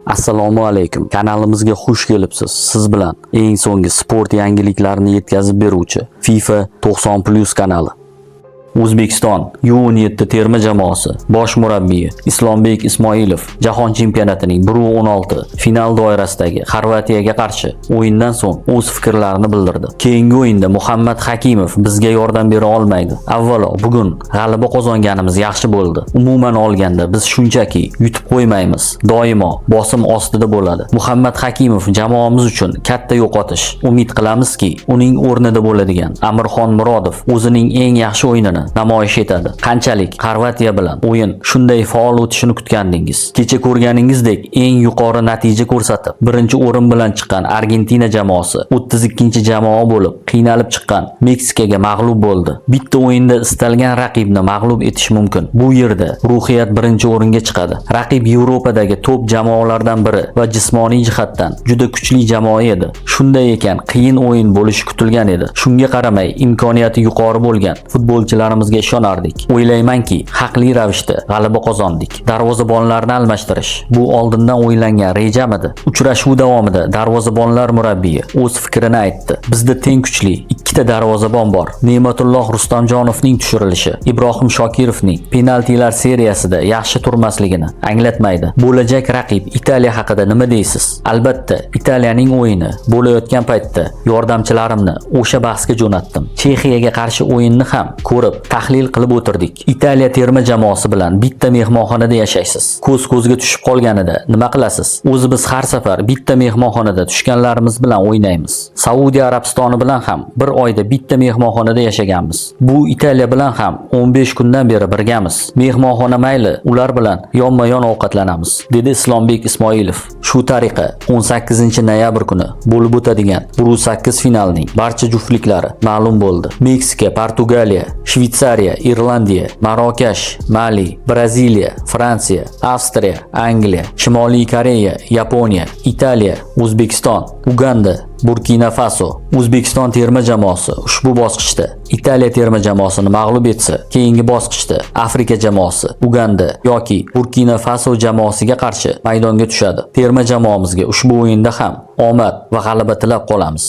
Assalomu alaykum. Kanalimizga xush kelibsiz. Siz bilan eng so'nggi sport yangiliklarini yetkazib beruvchi FIFA 90+ kanali. O'zbekiston U17 terma jamoasi bosh murabbiyi Islombek Ismoilov Jahon chempionatining 1/16 final doirasidagi Xorvatiyaga qarshi o'yindan so'ng o'z fikrlarini bildirdi. Keyingi o'yinda Muhammad Hakimov bizga yordam bera olmaydi. Avvalo, bugun g'alaba qozonganimiz yaxshi bo'ldi. Umuman olganda biz shunchaki yutib qo'ymaymiz. Doimo bosim ostida bo'ladi. Muhammad Hakimov jamoamiz uchun katta yo'qotish. Umid qilamizki, uning o'rnida bo'ladigan Amirxon Murodov o'zining eng yaxshi o'yinini namoyish etadi. Qanchalik Xorvatiya bilan o'yin shunday faol o'tishini kutgandingiz? Kecha ko'rganingizdek eng yuqori natija ko'rsatib, birinchi o'rin bilan chiqqan Argentina jamoasi 32-jamoa bo'lib, qiynalib chiqqan Meksikaga mag'lub bo'ldi. Bitta o'yinda istalgan raqibni mag'lub etish mumkin. Bu yerda ruhiyat birinchi o'ringa chiqadi. Raqib Yevropadagi top jamoalardan biri va jismoniy jihatdan juda kuchli jamoa edi. Shunday ekan, qiyin o'yin bo'lishi kutilgan edi. Shunga qaramay, imkoniyati yuqori bo'lgan futbolchilarimizga ishonardik. O'ylaymanki, haqli ravishda g'alaba qozondik. Darvozabonlarni almashtirish bu oldindan o'ylangan rejamidi. Uchrashuv davomida darvozabonlar murabbiyi o'z fikrini aytdi. Bizda teng kuchli ikkita darvozabon bor. Ne'matulloh Rustamjonovning tushirilishi Ibrohim Shokirovning penaltilar seriyasida yaxshi turmasligini anglatmaydi. Bo'lajak raqib Italiya haqida nima deysiz? Albatta, Italiyaning o'yini bo'layotgan paytda yordamchilarimni o'sha bahsga jo'natdim. Chexiyaga qarshi o'yinni ham ko'rib, tahlil qilib o'tirdik. Italiya terma jamoasi bilan bitta mehmonxonada yashaysiz. Ko'z-ko'zga tushib qolganida nima qilasiz? O'zi biz har safar bitta mehmonxonada tushganlarimiz bilan o'ynaymiz. Saudiya Arabistoni bilan ham bir oyda bitta mehmonxonada yashaganmiz. Bu Italiya bilan ham 15 kundan beri birgamiz. Mehmonxona mayli, ular bilan yonma-yon ovqatlanamiz, dedi Islombek Ismoilov. Shu tariqa 18-noyabr kuni bo'lib o'tadigan 1/8 finalning barcha juftliklari ma'lum bo'ldi. Meksika, Portugaliya, Shvetsariya, Irlandiya, Marokash, Mali, Braziliya, Fransiya, Avstriya, Angliya, Shimoliy Koreya, Yaponiya, Italiya, O'zbekiston, Uganda, Burkina Faso. O'zbekiston terma jamoasi ushbu bosqichda Italiya terma jamoasini mag'lub etsa, keyingi bosqichda Afrika jamoasi Uganda yoki Burkina Faso jamoasiga qarshi maydonga tushadi. Terma jamoamizga ushbu o'yinda ham omad va g'alaba tilab qolamiz.